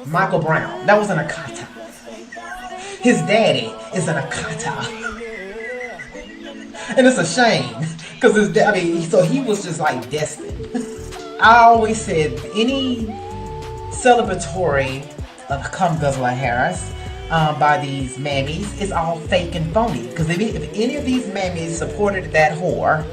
Michael Brown, that was an Akata. His daddy is an Akata. And it's a shame, because his dad, so he was just like destined. I always said any celebratory come Guzzler Harris by these mammies is all fake and phony. Because if any of these mammies supported that whore.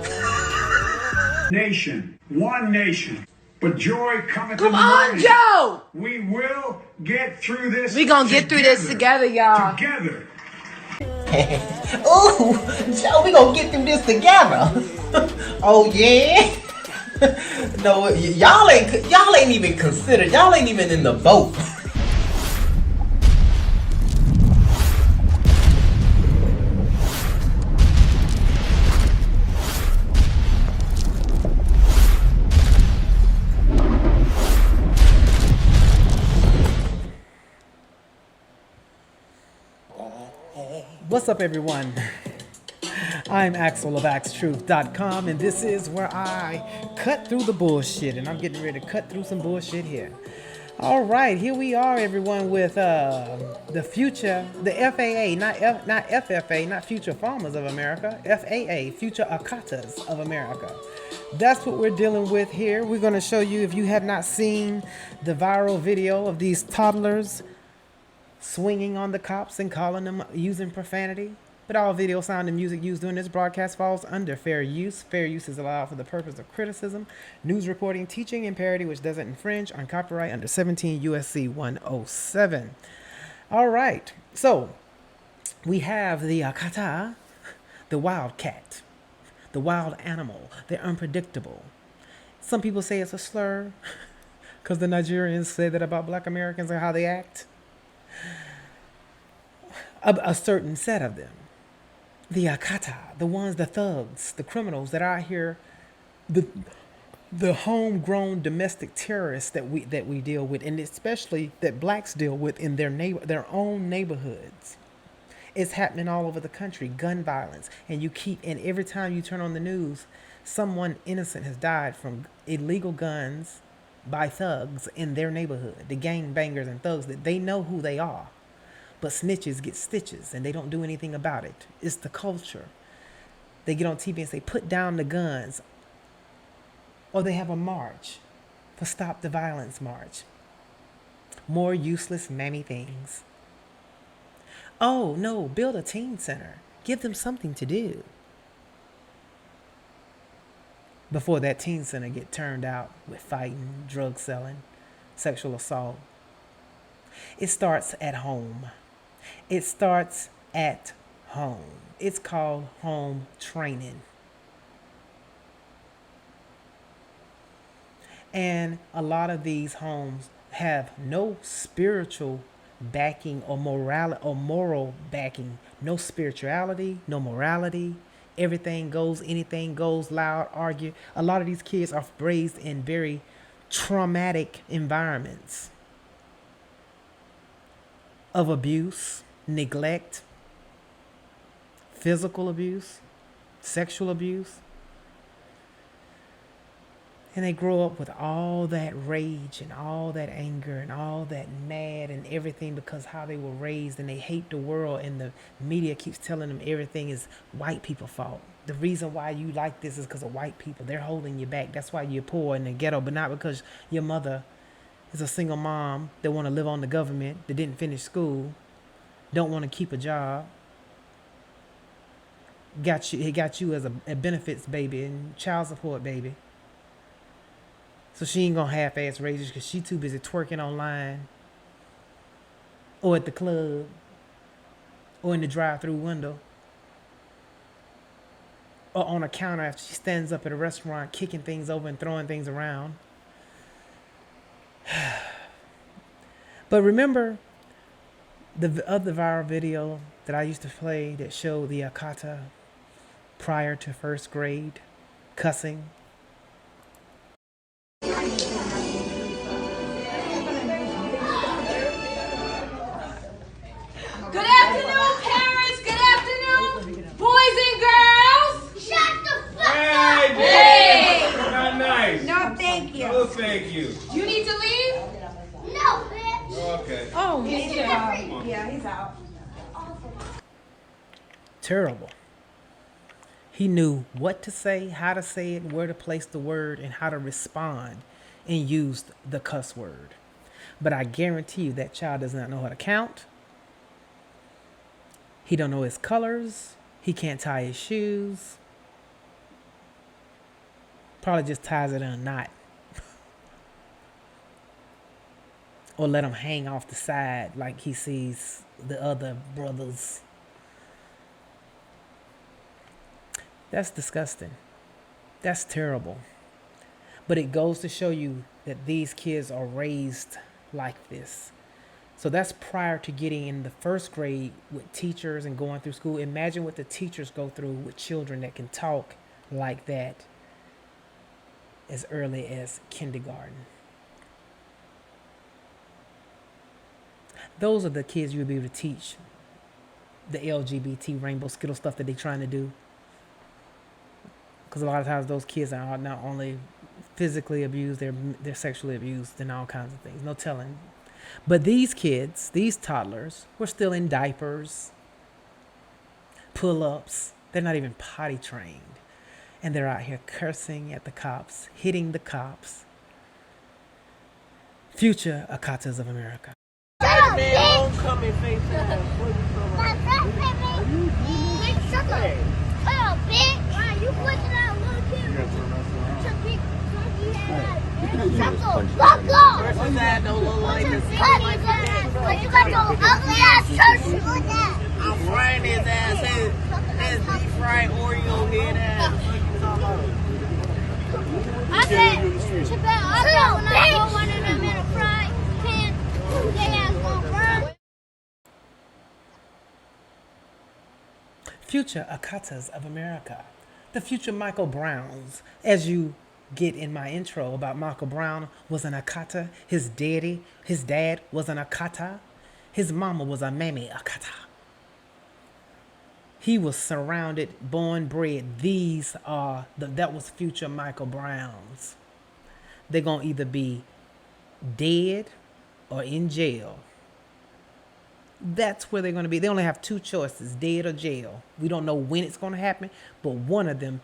Nation, one nation, but joy cometh in the Come on, morning. Joe! We will get through this. We gonna get through this together, y'all. Together. Ooh, Joe, we gonna get through this together. Oh yeah. No, y'all ain't even considered. Y'all ain't even in the vote. What's up, everyone? I'm Axel of Axetruth.com, and this is where I cut through the bullshit, and I'm getting ready to cut through some bullshit here. All right, here we are, everyone, with the future, the F.A.A., not F.A.A., not Future Farmers of America, F.A.A., Future Akatas of America. That's what we're dealing with here. We're going to show you, if you have not seen the viral video of these toddlers swinging on the cops and calling them, using profanity. But all video, sound, and music used during this broadcast falls under fair use. Fair use is allowed for the purpose of criticism, news reporting, teaching, and parody, which doesn't infringe on copyright under 17 U.S.C. 107. All right. So we have the Akata, the wild cat, the wild animal. They're unpredictable. Some people say it's a slur because the Nigerians say that about Black Americans and how they act. A certain set of them. The Akata, the ones, the thugs, the criminals that are out here, the homegrown domestic terrorists that we deal with, and especially that blacks deal with in their own neighborhoods. It's happening all over the country, gun violence, and every time you turn on the news, someone innocent has died from illegal guns by thugs in their neighborhood. The gangbangers and thugs, that they know who they are. But snitches get stitches, and they don't do anything about it. It's the culture. They get on TV and say, put down the guns. Or they have a march for Stop the Violence March. More useless mammy things. Oh, no, build a teen center. Give them something to do. Before that teen center get turned out with fighting, drug selling, sexual assault. It starts at home. It starts at home. It's called home training. And a lot of these homes have no spiritual backing or moral backing. No spirituality, no morality. Everything goes, anything goes, loud, argue. A lot of these kids are raised in very traumatic environments of abuse, neglect, physical abuse, sexual abuse. And they grow up with all that rage and all that anger and all that mad and everything because how they were raised, and they hate the world, and the media keeps telling them everything is white people's fault. The reason why you like this is because of white people. They're holding you back. That's why you're poor in the ghetto, but not because your mother is a single mom that want to live on the government, that didn't finish school, don't want to keep a job. He got you as a benefits baby and child support baby. So she ain't gonna half-ass raise you because she too busy twerking online or at the club or in the drive-through window or on a counter after she stands up at a restaurant kicking things over and throwing things around. But remember the other viral video that I used to play that showed the Akata prior to first grade cussing? Good afternoon, parents. Good afternoon, boys and girls. Shut the fuck Hey, up! Hey! not nice. No, thank you. No, thank you. You need to leave? No, bitch. Okay. Oh, yeah. Yeah, he's out. Terrible. He knew what to say, how to say it, where to place the word, and how to respond, and used the cuss word. But I guarantee you that child does not know how to count. He don't know his colors. He can't tie his shoes. Probably just ties it in a knot. Or let him hang off the side like he sees the other brothers. That's disgusting. That's terrible. But it goes to show you that these kids are raised like this. So that's prior to getting in the first grade with teachers and going through school. Imagine what the teachers go through with children that can talk like that as early as kindergarten. Those are the kids you would be able to teach the LGBT rainbow skittle stuff that they're trying to do. Because a lot of times those kids are not only physically abused, they're sexually abused and all kinds of things. No telling. But these kids, these toddlers, were still in diapers, pull-ups. They're not even potty trained. And they're out here cursing at the cops, hitting the cops. Future Akatas of America. Homecoming face ass. Shut up. Oh, bitch. Why you pushing out little kids? Such a big funky head. Shut the fuck up. Versus that don't look like this. But you got those ugly ass church shoes like that. I'm frying his ass. His deep fried Oreo head ass. I bet when I put one of them in a fry pan, they ass gonna burn. Future Akatas of America. The future Michael Browns. As you get in my intro about Michael Brown was an Akata. His dad was an Akata. His mama was a mammy Akata. He was surrounded, born, bred. These are, that was future Michael Browns. They're going to either be dead or in jail. That's where they're going to be. They only have two choices, dead or jail. We don't know when it's going to happen, but one of them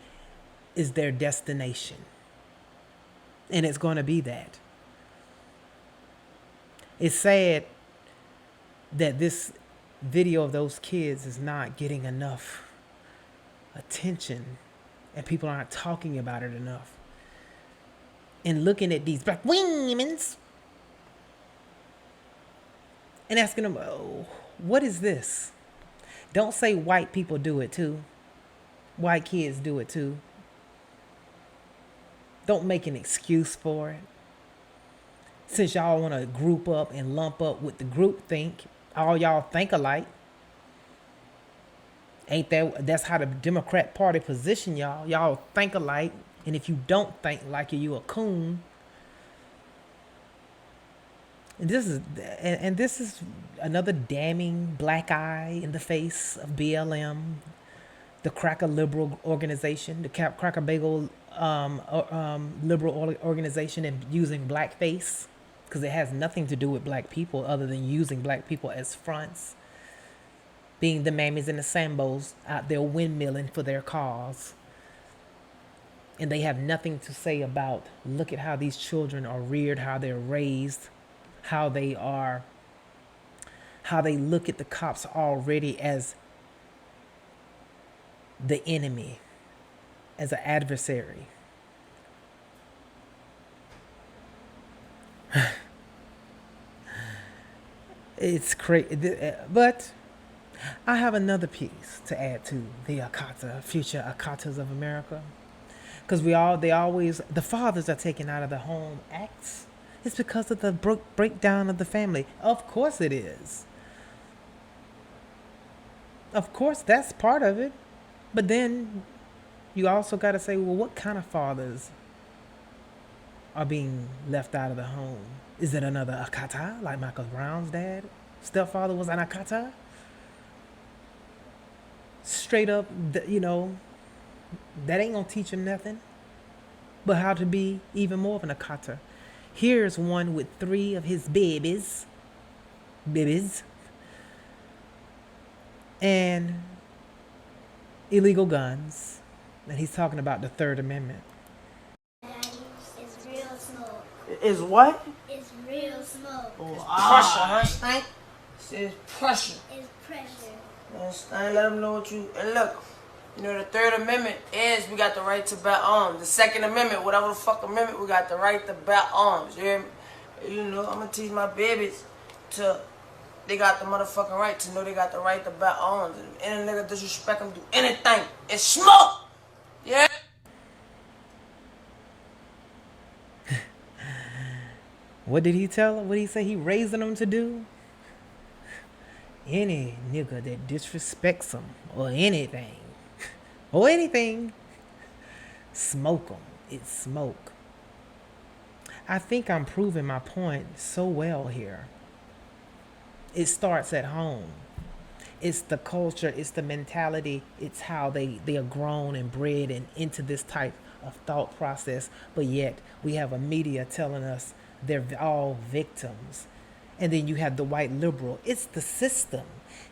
is their destination. And it's going to be that. It's sad that this video of those kids is not getting enough attention and people aren't talking about it enough. And looking at these black women's and asking them, oh, what is this? Don't say white people do it too. White kids do it too. Don't make an excuse for it. Since y'all want to group up and lump up with the group think, all y'all think alike. Ain't that's how the Democrat Party position y'all. Y'all think alike. And if you don't think like it, you a coon. And this is another damning black eye in the face of BLM, the Cracker Liberal Organization, the Cracker Bagel Liberal Organization, and using blackface because it has nothing to do with black people other than using black people as fronts, being the mammies and the sambos out there windmilling for their cause. And they have nothing to say about, look at how these children are reared, how they're raised, how they look at the cops already as the enemy, as an adversary. It's crazy, but I have another piece to add to the future Akatas of America, because the fathers are taken out of the home acts. It's because of the breakdown of the family. Of course it is. Of course that's part of it. But then you also got to say, well, what kind of fathers are being left out of the home? Is it another Akata, like Michael Brown's dad? Stepfather was an Akata? Straight up, that ain't going to teach him nothing. but how to be even more of an Akata. Here's one with 3 of his babies, and illegal guns. And he's talking about the Third Amendment. It's real smoke. Is what? It's real smoke. Pressure, huh, Stank? It's pressure. It's pressure. Man, Stank, let them know what you... And look, you know, the Third Amendment is we got the right to bear arms. The Second Amendment, whatever the fuck amendment, we got the right to bear arms. You hear me? You know, I'm gonna teach my babies to... They got the motherfucking right to know they got the right to bear arms. And if any nigga disrespect them, do anything. It's smoke! Yeah? What did he tell him? What did he say he raising them to do? Any nigga that disrespects them or anything, smoke them. It's smoke. I think I'm proving my point so well here. It starts at home. It's the culture, it's the mentality, it's how they are grown and bred and into this type of thought process. But yet we have a media telling us they're all victims. And then you have the white liberal. It's the system.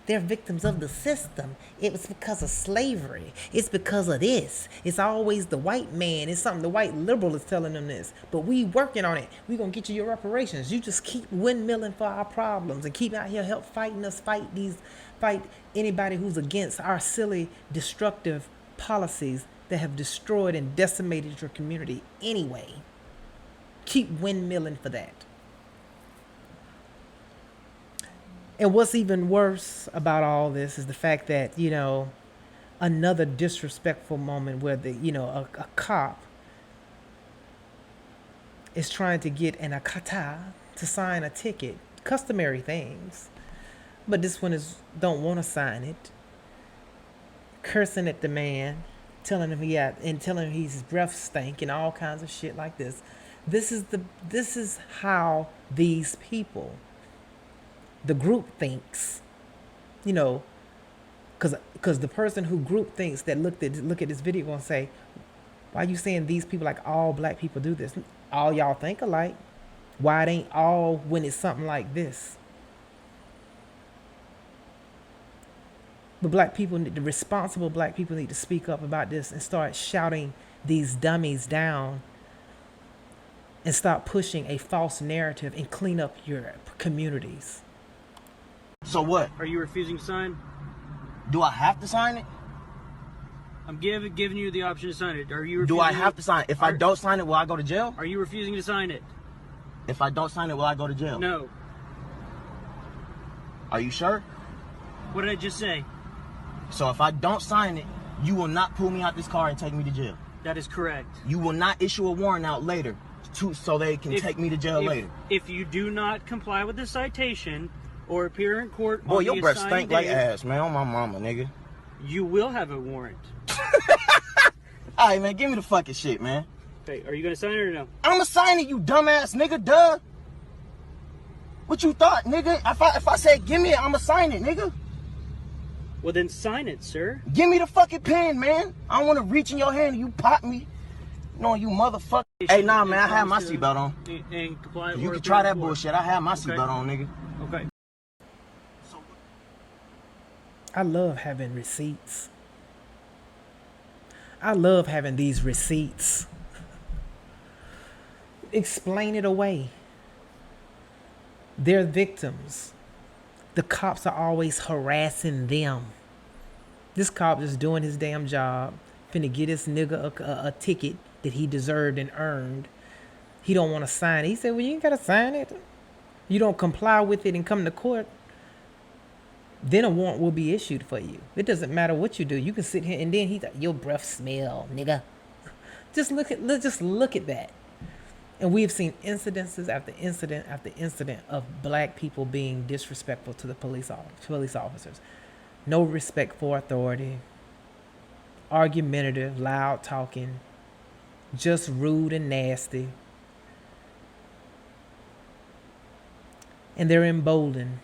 They're victims of the system. It was because of slavery. It's because of this. It's always the white man. It's something the white liberal is telling them this. But we working on it. We gonna get you your reparations. You just keep windmilling for our problems and keep out here help fighting us, fight anybody who's against our silly, destructive policies that have destroyed and decimated your community anyway. Keep windmilling for that. And what's even worse about all this is the fact that, you know, another disrespectful moment where a cop is trying to get an Akata to sign a ticket, customary things. But this one don't want to sign it. Cursing at the man, telling him his breath stank and all kinds of shit like this. This is how these people, the group thinks, you know, because the person who group thinks that look at this video gonna say, why are you saying these people like all black people do this? All y'all think alike. Why it ain't all when it's something like this? But the responsible black people need to speak up about this and start shouting these dummies down and stop pushing a false narrative and clean up your communities. So what? Are you refusing to sign? Do I have to sign it? I'm giving you the option to sign it. Are you refusing? Do I have to sign it? If I don't sign it, will I go to jail? Are you refusing to sign it? If I don't sign it, will I go to jail? No. Are you sure? What did I just say? So if I don't sign it, you will not pull me out this car and take me to jail? That is correct. You will not issue a warrant out later so they can take me to jail later? If you do not comply with the citation or appear in court Boy, on your the breath assigned stink like date, ass, man. On my mama, nigga. you will have a warrant. All right, man, give me the fucking shit, man. Okay, are you going to sign it or no? I'ma sign it, you dumbass nigga, duh. What you thought, nigga? If I said give me it, I'ma sign it, nigga. Well, then sign it, sir. Give me the fucking pen, man. I don't want to reach in your hand and you pop me. No, you motherfucker. Hey, nah, man, I have my seatbelt on. And comply. You can try that bullshit. I have my seatbelt on, nigga. Okay. I love having receipts. I love having these receipts. Explain it away. They're victims. The cops are always harassing them. This cop just doing his damn job, finna get this nigga a ticket that he deserved and earned. He don't want to sign it. He said, well, you ain't got to sign it. You don't comply with it and come to court, then a warrant will be issued for you. It doesn't matter what you do. You can sit here and then he's like, your breath smell, nigga. Just look at that. And we've seen incidences after incident after incident of black people being disrespectful to the police officers. No respect for authority. Argumentative, loud talking. Just rude and nasty. And they're emboldened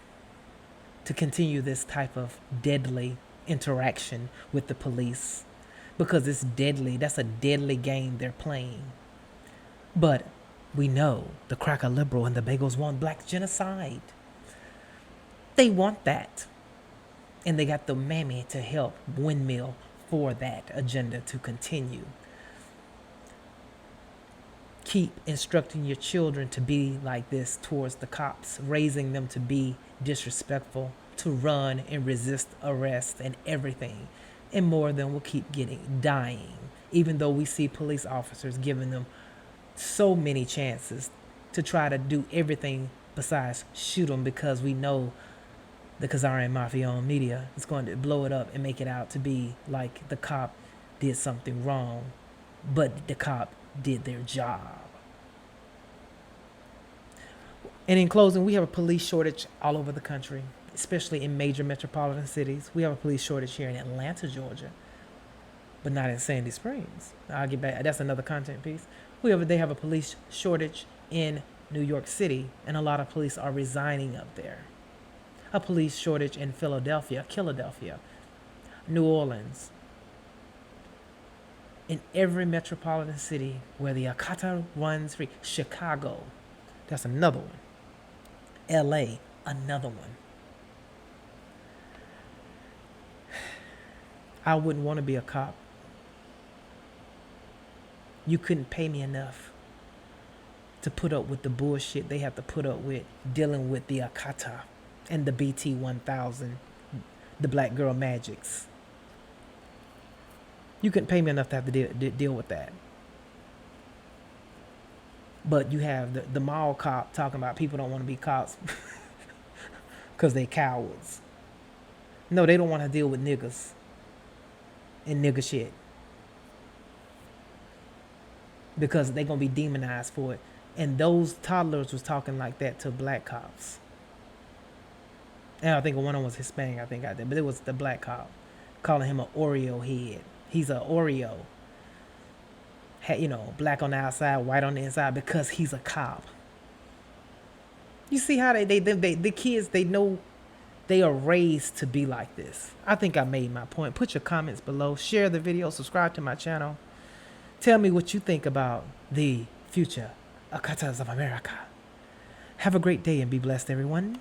to continue this type of deadly interaction with the police because it's deadly. That's a deadly game they're playing. But we know the cracker liberal and the bagels want black genocide. They want that. And they got the mammy to help windmill for that agenda to continue. Keep instructing your children to be like this towards the cops, raising them to be disrespectful, to run and resist arrest and everything. And more of them will keep dying, even though we see police officers giving them so many chances to try to do everything besides shoot them, because we know the Khazarian mafia-owned media is going to blow it up and make it out to be like the cop did something wrong, but the cop did their job. And in closing, we have a police shortage all over the country, especially in major metropolitan cities. We have a police shortage here in Atlanta, Georgia, but not in Sandy Springs. I'll get back. That's another content piece. They have a police shortage in New York City, and a lot of police are resigning up there. A police shortage in Philadelphia, New Orleans. In every metropolitan city where the Akata runs free. Chicago, that's another one. LA, another one. I wouldn't want to be a cop. You couldn't pay me enough to put up with the bullshit they have to put up with dealing with the Akata and the BT 1000, the black girl magics. You couldn't pay me enough to have to deal with that. But you have the mall cop talking about people don't want to be cops because they cowards. No, they don't want to deal with niggas and nigga shit, because they're going to be demonized for it. And those toddlers was talking like that to black cops. And I think one of them was Hispanic, I think I did. But it was the black cop calling him an Oreo head. He's an Oreo. Black on the outside, white on the inside, because he's a cop. You see how the kids, they know they are raised to be like this. I think I made my point. Put your comments below. Share the video. Subscribe to my channel. Tell me what you think about the future Akatas of America. Have a great day and be blessed, everyone.